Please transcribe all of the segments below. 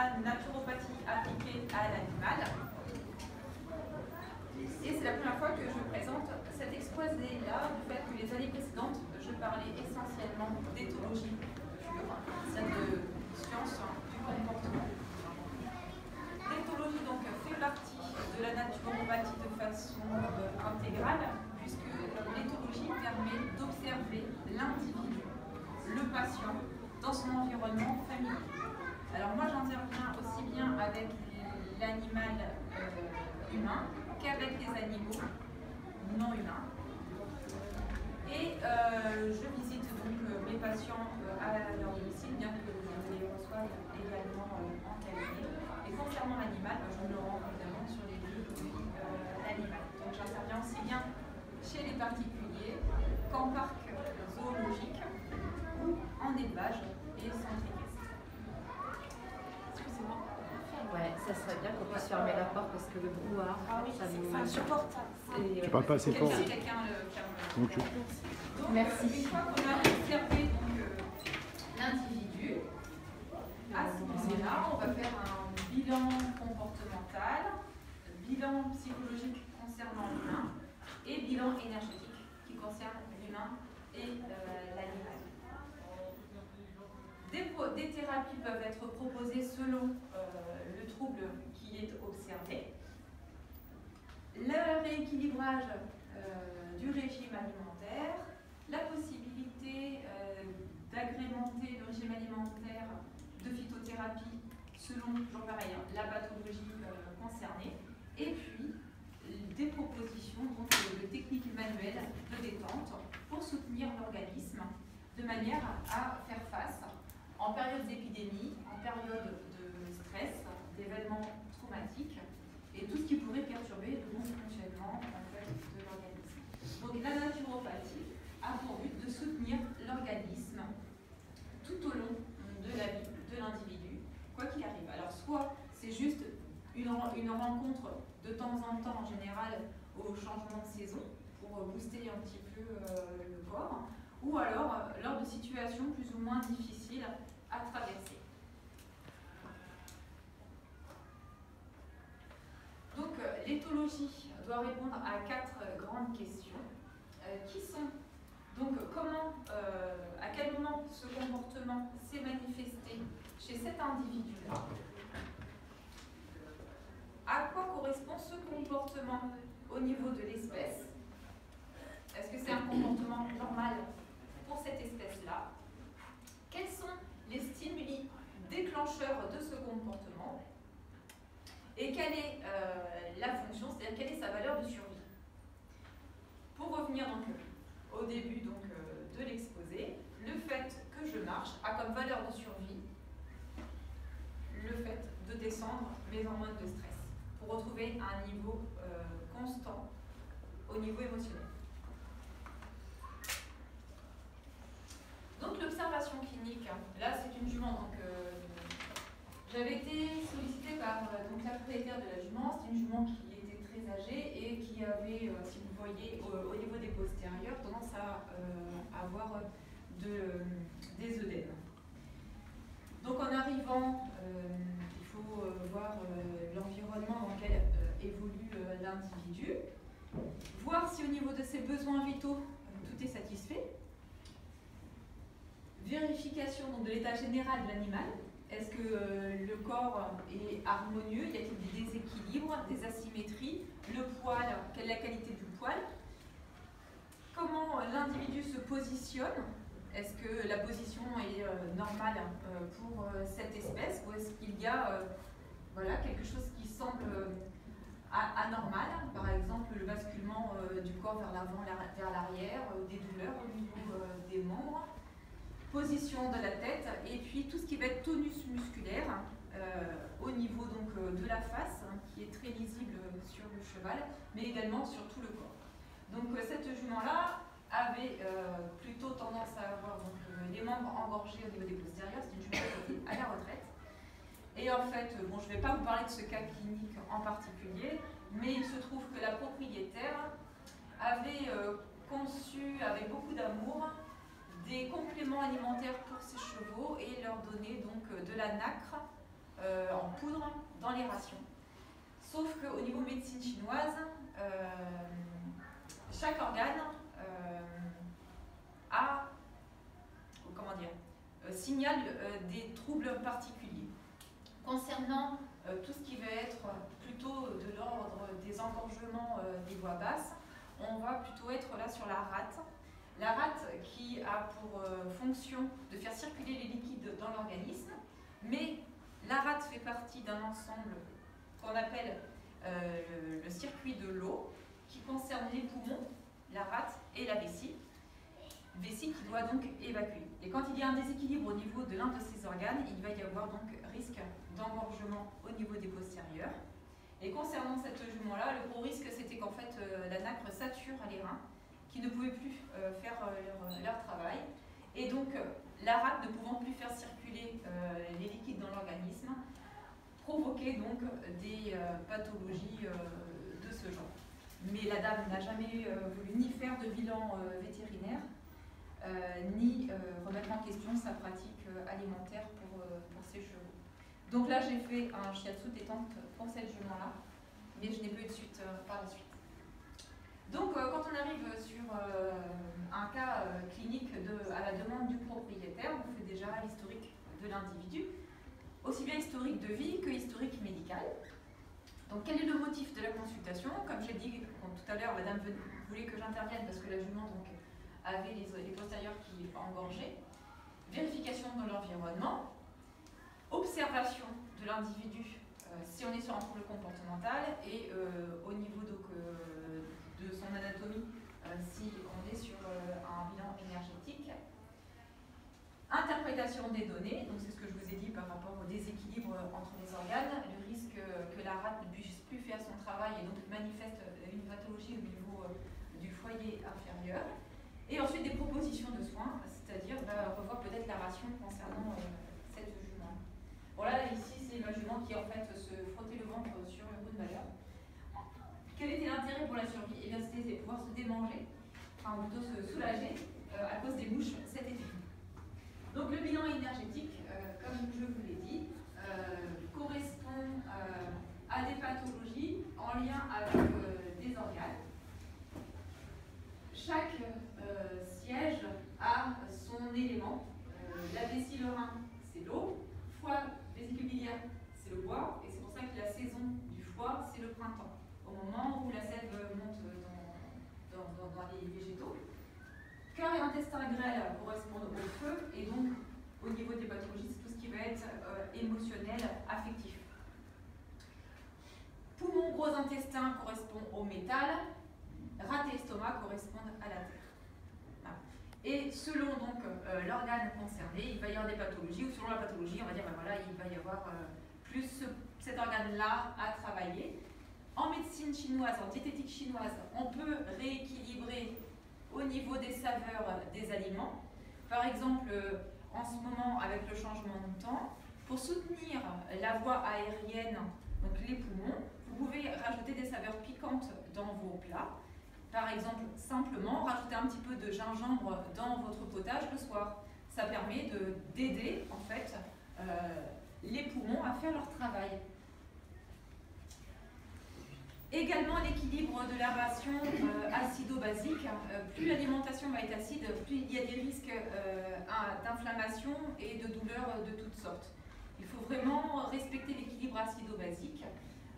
la naturopathie appliquée à l'animal. Et c'est la première fois que je présente cet exposé-là, du fait que les années précédentes, je parlais essentiellement d'éthologie pure, celle de science du comportement. L'éthologie donc fait partie de la naturopathie de façon intégrale, puisque l'éthologie permet d'observer l'individu, le patient, dans son environnement familier. Alors moi j'interviens aussi bien avec l'animal humain qu'avec les animaux non humains. Et je visite donc mes patients à leur domicile, bien que je les reçoive également en cabinet. Et concernant l'animal, je me rends évidemment sur les lieux de l'animal. Donc j'interviens aussi bien chez les particuliers qu'en parc zoologique ou en élevage et centre équestre. Excusez-moi. Ouais, ça serait bien qu'on puisse fermer la porte parce que le brouhaha, ça nous insupportable. Tu parles pas assez fort. Quelqu'un le ferme. Donc, merci. Une fois qu'on a observé l'individu, à ce moment-là, on va faire un bilan comportemental, bilan psychologique concernant l'humain et bilan énergétique qui concerne l'humain et l'animal. Des thérapies peuvent être proposées selon le trouble qui est observé. Le rééquilibrage du régime alimentaire, la possibilité d'agrémenter le régime alimentaire de phytothérapie selon, toujours pareil, la pathologie concernée, et puis des propositions donc, de techniques manuelles de détente pour soutenir l'organisme de manière à faire face en période d'épidémie, en période de stress, d'événements traumatiques et tout ce qui pourrait perturber le bon fonctionnement en fait, de l'organisme. Donc la naturopathie a pour but de soutenir l'organisme tout au long de la vie de l'individu, quoi qu'il arrive. Alors soit c'est juste une rencontre de temps en temps en général au changement de saison pour booster un petit peu le corps, ou alors lors de situations plus ou moins difficiles à traverser. Donc l'éthologie doit répondre à 4 grandes questions qui sont donc comment, à quel moment ce comportement s'est manifesté chez cet individu-là, à quoi correspond ce comportement au niveau de l'espèce, est-ce que c'est un comportement normal pour cette espèce-là, quels sont les stimuli déclencheurs de ce comportement et quelle est la fonction, c'est-à-dire quelle est sa valeur de survie. Pour revenir donc au début donc, de l'exposé, le fait que je marche a comme valeur de survie le fait de descendre mes hormones de stress pour retrouver un niveau constant au niveau émotionnel. Donc l'observation clinique, là c'est une jument. Donc, j'avais été sollicitée par donc, la propriétaire de la jument. C'est une jument qui était très âgée et qui avait, si vous voyez, au niveau des postérieurs, tendance à avoir des œdèmes. Donc en arrivant, il faut voir l'environnement dans lequel évolue l'individu, voir si au niveau de ses besoins vitaux, tout est satisfait. Vérification donc, de l'état général de l'animal. Est-ce que le corps est harmonieux? Y a-t-il des déséquilibres, des asymétries? Le poil, quelle est la qualité du poil? Comment l'individu se positionne? Est-ce que la position est normale pour cette espèce ou est-ce qu'il y a voilà, quelque chose qui semble anormal? Par exemple, le basculement du corps vers l'avant, vers l'arrière, des douleurs au niveau des membres. Position de la tête et puis tout ce qui va être tonus musculaire au niveau donc, de la face qui est très lisible sur le cheval mais également sur tout le corps. Donc cette jument-là avait plutôt tendance à avoir donc, les membres engorgés au niveau des postérieurs, c'est une jument qui était à la retraite. Et en fait, bon, je ne vais pas vous parler de ce cas clinique en particulier, mais il se trouve que la propriétaire avait conçu avec beaucoup d'amour des compléments alimentaires pour ses chevaux et leur donner donc de la nacre en poudre dans les rations. Sauf qu'au niveau médecine chinoise, chaque organe signale des troubles particuliers. Concernant tout ce qui va être plutôt de l'ordre des engorgements des voies basses, on va plutôt être là sur la rate. La rate qui a pour fonction de faire circuler les liquides dans l'organisme, mais la rate fait partie d'un ensemble qu'on appelle le circuit de l'eau, qui concerne les poumons, la rate et la vessie qui doit donc évacuer. Et quand il y a un déséquilibre au niveau de l'un de ces organes, il va y avoir donc risque d'engorgement au niveau des postérieurs. Et concernant cette jument-là, le gros risque c'était qu'en fait la nacre sature les reins, qui ne pouvaient plus faire leur travail. Et donc la rate ne pouvant plus faire circuler les liquides dans l'organisme, provoquait donc des pathologies de ce genre. Mais la dame n'a jamais voulu ni faire de bilan vétérinaire, ni remettre en question sa pratique alimentaire pour ses chevaux. Donc là, j'ai fait un shiatsu détente pour cette jument-là, mais je n'ai pas eu de suite par la suite. Donc, quand on arrive sur un cas clinique à la demande du propriétaire, on fait déjà l'historique de l'individu, aussi bien historique de vie que historique médical. Donc, quel est le motif de la consultation? Comme j'ai dit tout à l'heure, madame voulait que j'intervienne parce que la jument donc, avait les postérieurs qui engorgeaient. Vérification de l'environnement, observation de l'individu si on est sur un trouble comportemental et au niveau donc, de son anatomie si on est sur un bilan énergétique. Interprétation des données, donc c'est ce que je vous ai dit par rapport au déséquilibre entre les organes, le risque que la rate ne puisse plus faire son travail et donc manifeste une pathologie au niveau du foyer inférieur. Et ensuite des propositions de soins, c'est-à-dire revoir peut-être la ration concernant cette jument. Bon là, ici, c'est ma jument qui en fait se frottait le ventre sur le coup de malheur. Quel était l'intérêt pour la survie? Eh bien, c'était de pouvoir se démanger, enfin plutôt se soulager à cause des mouches cet été. Donc le bilan énergétique, comme je vous l'ai dit, correspond à des pathologies en lien avec des organes. Chaque siège a son élément. La vessie, le rein, c'est l'eau. Foie, vésicule biliaire, c'est le bois. Et c'est pour ça que la saison du foie, c'est le printemps, au moment où la sève monte dans les végétaux. Cœur et intestin grêle correspondent au feu, et donc au niveau des pathologies, c'est tout ce qui va être émotionnel, affectif. Poumon, gros intestin correspond au métal. Rate et estomac correspondent à la terre. Voilà. Et selon donc l'organe concerné, il va y avoir des pathologies, ou selon la pathologie, on va dire, ben voilà, il va y avoir plus cet organe-là à travailler. En médecine chinoise, en diététique chinoise, on peut rééquilibrer au niveau des saveurs des aliments. Par exemple, en ce moment, avec le changement de temps, pour soutenir la voie aérienne, donc les poumons, vous pouvez rajouter des saveurs piquantes dans vos plats. Par exemple, simplement rajouter un petit peu de gingembre dans votre potage le soir. Ça permet d'aider en fait les poumons à faire leur travail. Également l'équilibre de la ration acido-basique. Plus l'alimentation va être acide, plus il y a des risques d'inflammation et de douleurs de toutes sortes. Il faut vraiment respecter l'équilibre acido-basique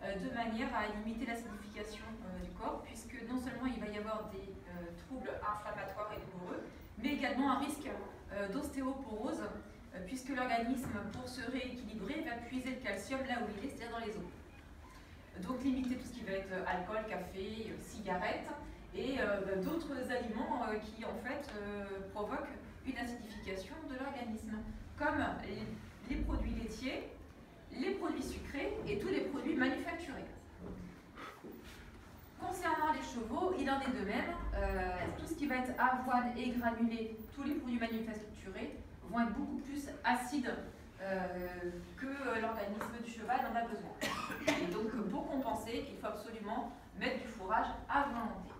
de manière à limiter l'acidification du corps, puisque non seulement il va y avoir des troubles inflammatoires et douloureux, mais également un risque d'ostéoporose, puisque l'organisme, pour se rééquilibrer, va puiser le calcium là où il est, c'est-à-dire dans les os. Donc limiter tout ce qui va être alcool, café, cigarettes et d'autres aliments qui en fait provoquent une acidification de l'organisme, comme les produits laitiers, les produits sucrés et tous les produits manufacturés. Concernant les chevaux, il en est de même. Tout ce qui va être avoine et granulé, tous les produits manufacturés vont être beaucoup plus acides que l'organisme du cheval en a besoin. Et donc, pour compenser, il faut absolument mettre du fourrage à volonté.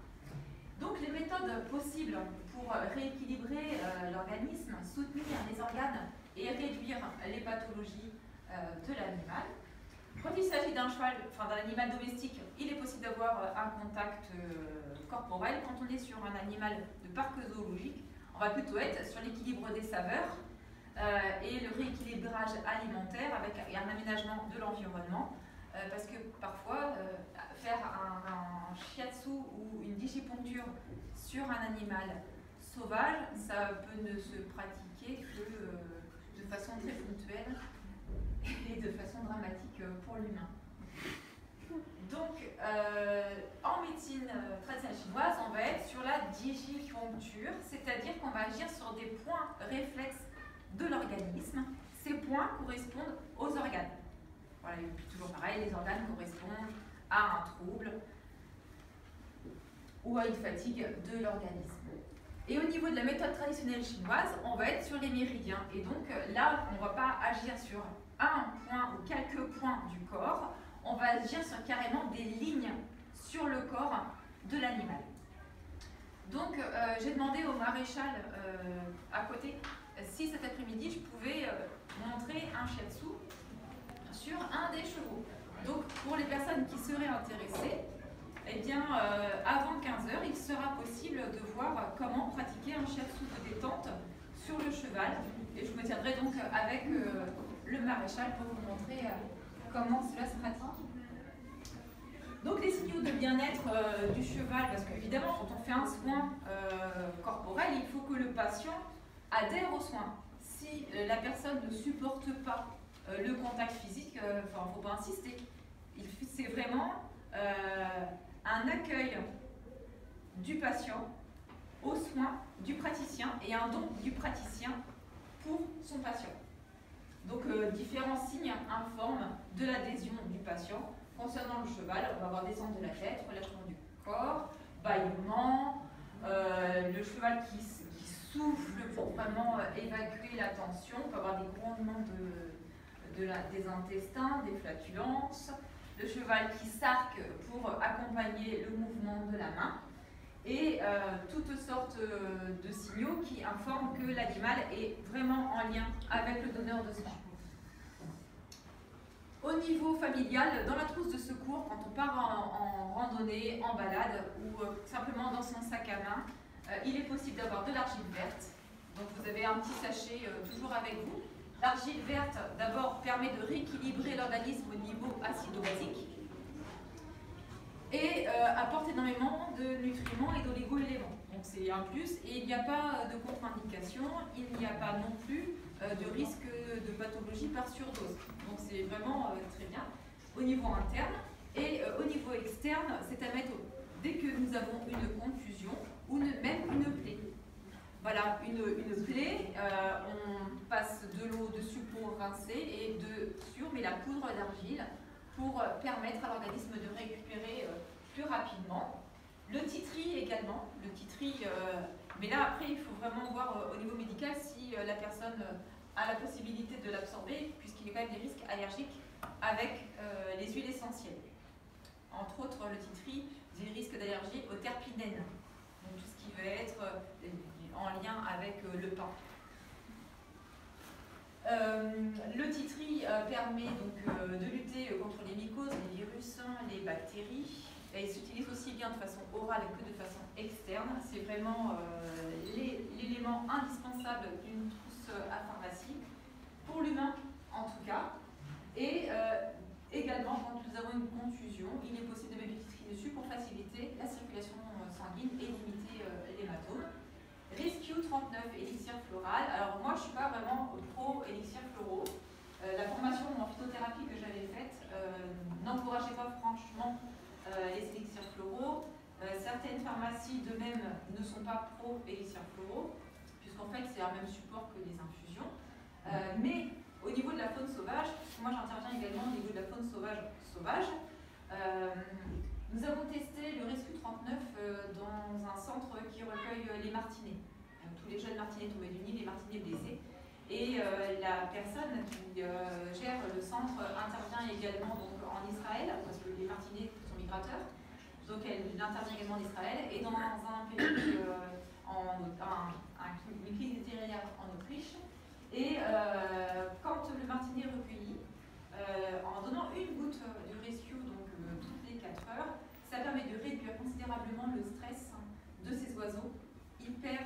Donc, les méthodes possibles pour rééquilibrer l'organisme, soutenir les organes et réduire les pathologies de l'animal. Quand il s'agit d'un cheval, enfin d'un animal domestique, il est possible d'avoir un contact corporel. Quand on est sur un animal de parc zoologique, on va plutôt être sur l'équilibre des saveurs et le rééquilibrage alimentaire avec un aménagement de l'environnement. Parce que parfois, faire un shiatsu ou une digipuncture sur un animal sauvage, ça peut ne se pratiquer que de façon très ponctuelle et de façon dramatique pour l'humain. Donc, en médecine traditionnelle chinoise, on va être sur la digipuncture, c'est-à-dire qu'on va agir sur des points réflexes de l'organisme. Ces points correspondent aux organes. Voilà, et puis toujours pareil, les organes correspondent à un trouble ou à une fatigue de l'organisme. Et au niveau de la méthode traditionnelle chinoise, on va être sur les méridiens. Et donc là, on ne va pas agir sur un point ou quelques points du corps, on va agir sur carrément des lignes sur le corps de l'animal. Donc j'ai demandé au maréchal à côté si cet après-midi je pouvais montrer un shiatsu sur un des chevaux. Donc pour les personnes qui seraient intéressées, eh bien, avant 15h, il sera possible de voir comment pratiquer un shiatsu de détente sur le cheval. Et je me tiendrai donc avec le maréchal pour vous montrer comment cela se pratique. Donc les signaux de bien-être du cheval, parce qu'évidemment, quand on fait un soin corporel, il faut que le patient adhère au soin. Si la personne ne supporte pas le contact physique, il ne faut pas insister. C'est vraiment un accueil du patient aux soins du praticien et un don du praticien pour son patient. Donc différents signes informent de l'adhésion du patient. Concernant le cheval, on va avoir descente de la tête, relâchement du corps, bâillement, le cheval qui souffle pour vraiment évacuer la tension, on peut avoir des grondements des intestins, des flatulences, le cheval qui s'arque pour accompagner le mouvement de la main, et toutes sortes de signaux qui informent que l'animal est vraiment en lien avec le donneur de soins. Au niveau familial, dans la trousse de secours, quand on part en randonnée, en balade ou simplement dans son sac à main, il est possible d'avoir de l'argile verte. Donc vous avez un petit sachet toujours avec vous. L'argile verte, d'abord, permet de rééquilibrer l'organisme au niveau acido-basique et apporte énormément de nutriments et d'oligo-éléments. Donc c'est un plus et il n'y a pas de contre-indication, il n'y a pas non plus de risque de pathologie par surdose. Donc c'est vraiment très bien au niveau interne. Et au niveau externe, c'est à mettre dès que nous avons une contusion ou même une plaie. Voilà, une plaie, on passe de l'eau dessus pour rincer et dessus on met la poudre d'argile pour permettre à l'organisme de récupérer plus rapidement. Le titri également, mais là après il faut vraiment voir au niveau médical si la personne a la possibilité de l'absorber puisqu'il y a quand même des risques allergiques avec les huiles essentielles. Entre autres le titri, des risques d'allergie aux terpinènes, donc tout ce qui va être en lien avec le pain. Le titri permet donc de lutter contre les mycoses, les virus, les bactéries. Et il s'utilise aussi bien de façon orale que de façon externe. C'est vraiment l'élément indispensable d'une trousse à pharmacie, pour l'humain en tout cas. Et également, quand nous avons une contusion, il est possible de mettre du titri dessus pour faciliter la circulation sanguine et limiter l'hématome. Rescue 39, élixir floral. Alors moi je ne suis pas vraiment pro élixir floraux. La formation en phytothérapie que j'avais faite n'encourageait pas franchement les élixirs floraux. Certaines pharmacies de même ne sont pas pro élixirs floraux, puisqu'en fait c'est un même support que les infusions. Mais au niveau de la faune sauvage, moi j'interviens également au niveau de la faune sauvage. Nous avons testé le Rescue 39 dans un centre qui recueille les martinets. Tous les jeunes martinets tombés du nid, les martinets blessés. Et la personne qui gère le centre intervient également donc, en Israël, parce que les martinets sont migrateurs. Donc elle intervient également en Israël et dans un pays, une clinique vétérinaire en Autriche. Et quand le martinet est recueilli, en donnant une goutte de rescue donc, toutes les 4 heures, ça permet de réduire considérablement le stress de ces oiseaux hyper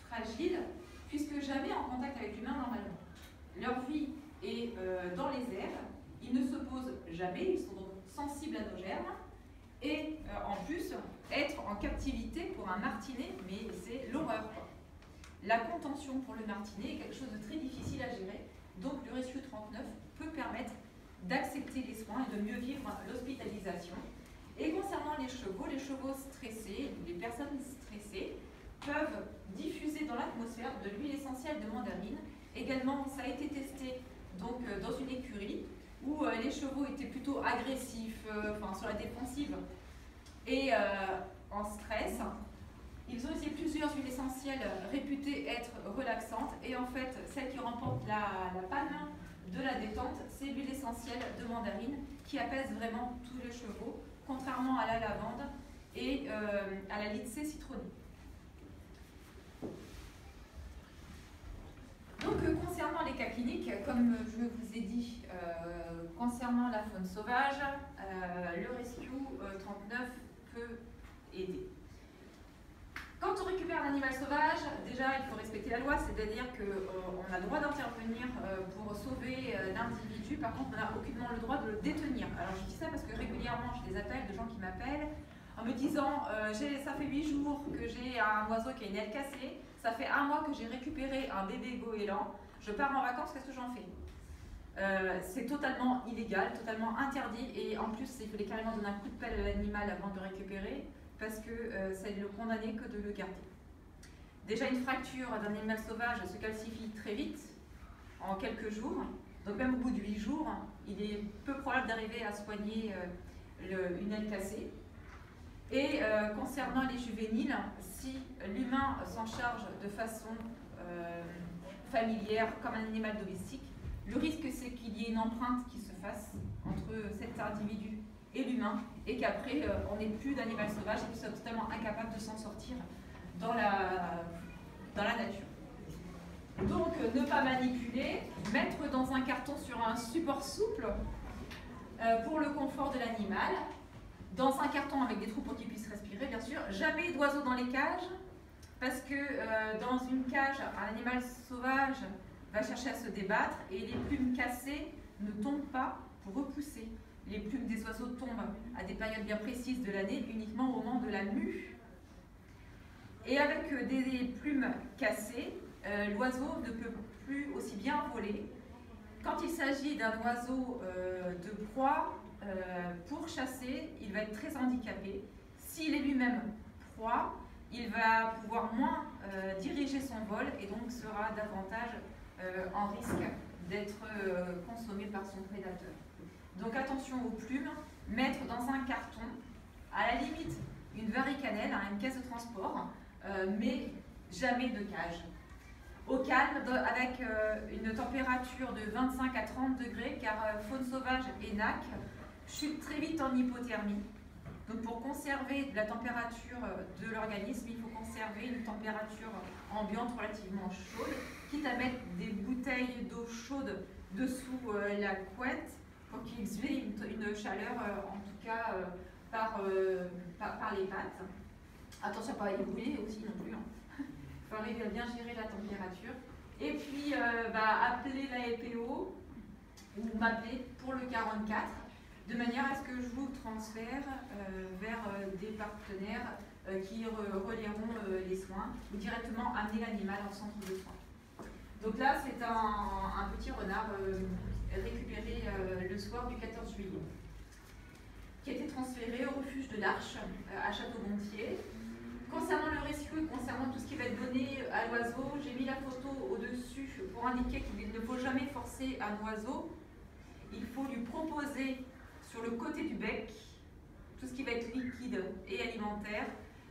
fragiles, puisque jamais en contact avec l'humain normalement. Leur vie est dans les airs, ils ne se posent jamais, ils sont donc sensibles à nos germes, et en plus, être en captivité pour un martinet, mais c'est l'horreur. La contention pour le martinet est quelque chose de très difficile à gérer, donc le Rescue 39 peut permettre d'accepter les soins et de mieux vivre l'hospitalisation. Et concernant les chevaux stressés, les personnes stressées peuvent diffuser dans l'atmosphère de l'huile essentielle de mandarine. Également, ça a été testé donc, dans une écurie où les chevaux étaient plutôt agressifs, sur la défensive et en stress. Ils ont essayé plusieurs huiles essentielles réputées être relaxantes et en fait, celle qui remporte la palme de la détente, c'est l'huile essentielle de mandarine qui apaise vraiment tous les chevaux, contrairement à la lavande et à la lycée citronnée. Donc, concernant les cas cliniques, comme je vous ai dit, concernant la faune sauvage, le Rescue 39 peut aider. Quand on récupère un animal sauvage, déjà il faut respecter la loi, c'est-à-dire qu'on a le droit d'intervenir pour sauver l'individu, par contre on n'a aucunement le droit de le détenir. Alors je dis ça parce que régulièrement j'ai des appels de gens qui m'appellent en me disant ça fait 8 jours que j'ai un oiseau qui a une aile cassée, ça fait 1 mois que j'ai récupéré un bébé goéland, je pars en vacances, qu'est-ce que j'en fais? C'est totalement illégal, totalement interdit et en plus il fallait carrément donner un coup de pelle à l'animal avant de le récupérer parce que ça ne le condamnait que de le garder. Déjà une fracture d'un animal sauvage se calcifie très vite, en quelques jours, donc même au bout de 8 jours, il est peu probable d'arriver à soigner une aile cassée. Et concernant les juvéniles, si l'humain s'en charge de façon familière comme un animal domestique, le risque c'est qu'il y ait une empreinte qui se fasse entre cet individu et l'humain et qu'après on n'ait plus d'animal sauvage et qu'il soit totalement incapable de s'en sortir dans la nature. Donc ne pas manipuler, mettre dans un carton sur un support souple pour le confort de l'animal, dans un carton avec des trous pour qu'il puisse respirer bien sûr, jamais d'oiseaux dans les cages parce que dans une cage un animal sauvage va chercher à se débattre et les plumes cassées ne tombent pas pour repousser. Les plumes des oiseaux tombent à des périodes bien précises de l'année, uniquement au moment de la mue. Et avec des plumes cassées, l'oiseau ne peut plus aussi bien voler. Quand il s'agit d'un oiseau de proie, pour chasser, il va être très handicapé. S'il est lui-même proie, il va pouvoir moins diriger son vol et donc sera davantage en risque d'être consommé par son prédateur. Donc attention aux plumes, mettre dans un carton, à la limite une varicanelle, une caisse de transport, mais jamais de cage. Au calme, avec une température de 25 à 30 degrés, car faune sauvage et NAC chutent très vite en hypothermie. Donc pour conserver la température de l'organisme, il faut conserver une température ambiante relativement chaude, quitte à mettre des bouteilles d'eau chaude dessous la couette pour qu'ils aient une chaleur, en tout cas par les pattes. Attention à ne pas y brûler aussi non plus. Il faut arriver à bien gérer la température. Et puis appeler la EPO ou m'appeler pour le 44 de manière à ce que je vous transfère vers des partenaires qui relieront les soins ou directement amener l'animal en centre de soins. Donc là, c'est un petit renard récupéré le soir du 14 juillet qui a été transféré au refuge de l'Arche à Château-Gontier. Concernant le rescue, concernant tout ce qui va être donné à l'oiseau, j'ai mis la photo au-dessus pour indiquer qu'il ne faut jamais forcer un oiseau. Il faut lui proposer sur le côté du bec tout ce qui va être liquide et alimentaire,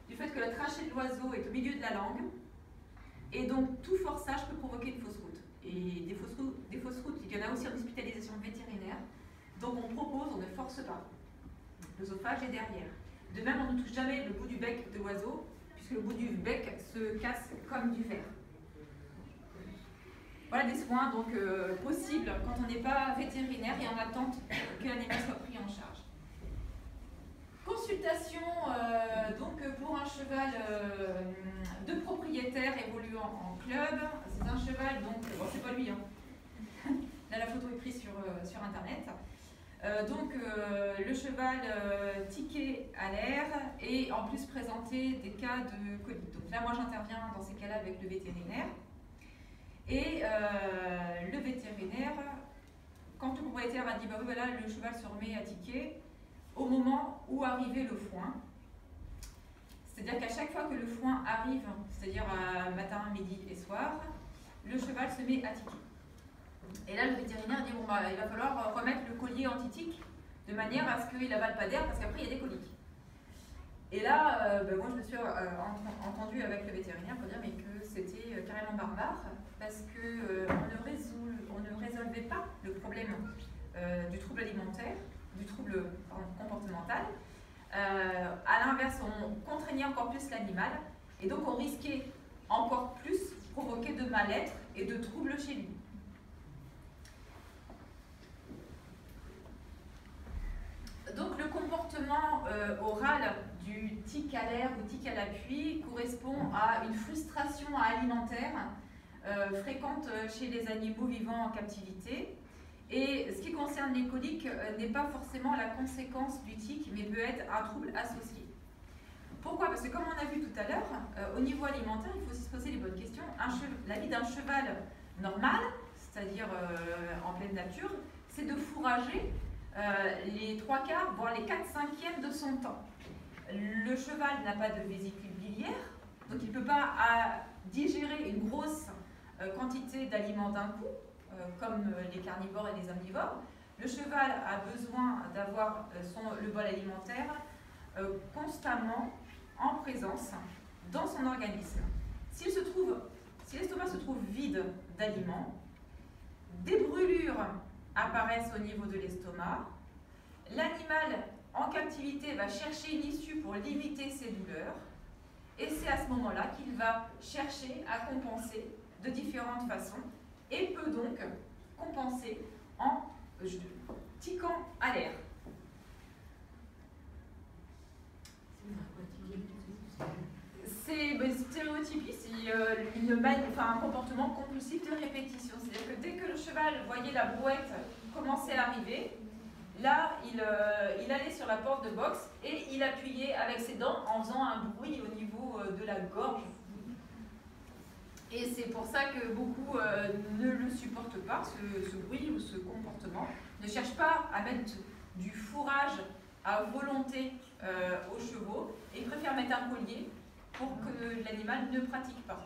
du fait que la trachée de l'oiseau est au milieu de la langue, et donc tout forçage peut provoquer une fausse route. Et des fausses routes, il y en a aussi en hospitalisation vétérinaire, donc on propose, on ne force pas. L'œsophage est derrière. De même, on ne touche jamais le bout du bec de l'oiseau, puisque le bout du bec se casse comme du fer. Voilà des soins donc, possibles quand on n'est pas vétérinaire et en attente que l'animal soit pris en charge. Consultation donc pour un cheval de propriétaire évoluant en club. C'est un cheval donc, bon c'est pas lui, hein. Là la photo est prise sur internet. Le cheval tiqué à l'air et en plus présenter des cas de colique. Donc là moi j'interviens dans ces cas-là avec le vétérinaire. Et le vétérinaire, quand le propriétaire m'a dit bah oui voilà le cheval se remet à tiquer, au moment où arrivait le foin, c'est-à-dire qu'à chaque fois que le foin arrive, c'est-à-dire matin, midi et soir, le cheval se met à tiquer. Et là, le vétérinaire dit bon, bah, il va falloir remettre le collier anti-tique de manière à ce qu'il n'avale pas d'air parce qu'après il y a des coliques. Et là, moi je me suis entendue avec le vétérinaire pour dire mais que c'était carrément barbare parce qu'on ne résolvait pas le problème du trouble alimentaire, du trouble comportemental. À l'inverse, on contraignait encore plus l'animal et donc on risquait encore plus provoquer de mal-être et de troubles chez lui. Donc le comportement oral du tic à l'air ou tic à l'appui correspond à une frustration alimentaire fréquente chez les animaux vivant en captivité. Et ce qui concerne les coliques n'est pas forcément la conséquence du tic, mais peut être un trouble associé. Pourquoi? Parce que comme on a vu tout à l'heure, au niveau alimentaire, il faut aussi se poser les bonnes questions. La vie d'un cheval normal, c'est-à-dire en pleine nature, c'est de fourrager les 3/4, voire les 4/5 de son temps. Le cheval n'a pas de vésicule biliaire, donc il ne peut pas digérer une grosse quantité d'aliments d'un coup, comme les carnivores et les omnivores. Le cheval a besoin d'avoir le bol alimentaire constamment en présence dans son organisme. Si l'estomac se trouve vide d'aliments, des brûlures apparaissent au niveau de l'estomac. L'animal en captivité va chercher une issue pour limiter ses douleurs et c'est à ce moment-là qu'il va chercher à compenser de différentes façons et peut donc compenser en tiquant à l'air. C'est une stéréotypie, c'est un comportement compulsif de répétition. C'est-à-dire que dès que le cheval voyait la brouette commencer à arriver, là, il allait sur la porte de boxe et il appuyait avec ses dents en faisant un bruit au niveau de la gorge. Et c'est pour ça que beaucoup ne le supportent pas, ce bruit ou ce comportement. Ne cherchent pas à mettre du fourrage à volonté aux chevaux et préfèrent mettre un collier pour que l'animal ne pratique pas.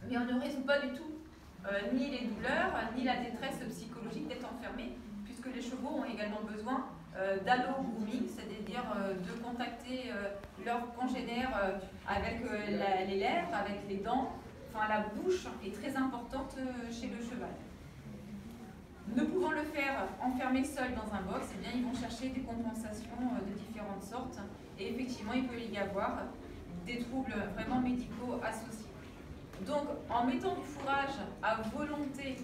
Mais on ne résout pas du tout ni les douleurs, ni la détresse psychologique d'être enfermé, puisque les chevaux ont également besoin d'allo-grooming, c'est-à-dire de contacter leurs congénères avec les lèvres, avec les dents. Enfin, la bouche est très importante chez le cheval. Ne pouvant le faire enfermé seul dans un box, eh bien, ils vont chercher des compensations de différentes sortes. Et effectivement, il peut y avoir des troubles vraiment médicaux associés. Donc, en mettant du fourrage à volonté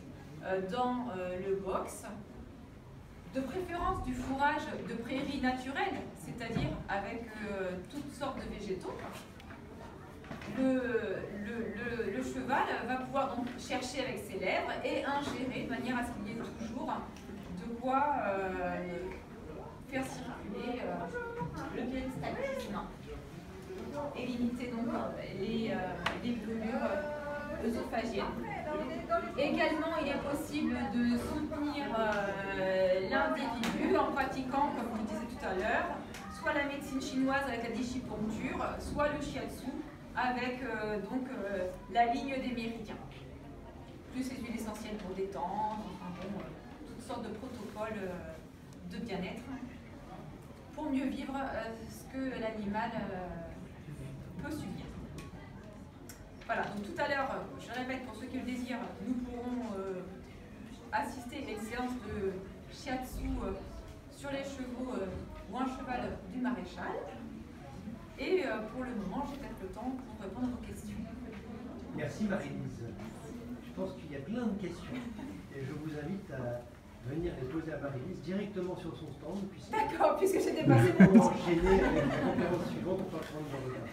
dans le box, de préférence du fourrage de prairie naturelle, c'est-à-dire avec toutes sortes de végétaux, le cheval va pouvoir donc chercher avec ses lèvres et ingérer de manière à ce qu'il y ait toujours de quoi faire circuler le péristaltisme et limiter donc les brûlures œsophagiennes. Également, il est possible de soutenir l'individu en pratiquant, comme je vous disais tout à l'heure, soit la médecine chinoise avec la déchipuncture, soit le shiatsu avec la ligne des méridiens. Plus les huiles essentielles pour détendre, toutes sortes de protocoles de bien-être pour mieux vivre ce que l'animal peut subir. Voilà, donc tout à l'heure, je répète pour ceux qui le désirent, nous pourrons assister à une séance de shiatsu sur les chevaux ou un cheval du maréchal. Et pour le moment, j'ai peut-être le temps pour répondre à vos questions. Merci Marie-Lise. pense qu'il y a plein de questions. Et je vous invite à venir les poser à Marie-Lise directement sur son stand. D'accord, puisque j'ai Nous dépassé mon allons temps. enchaîner avec la conférence suivante. On va prendre le regard.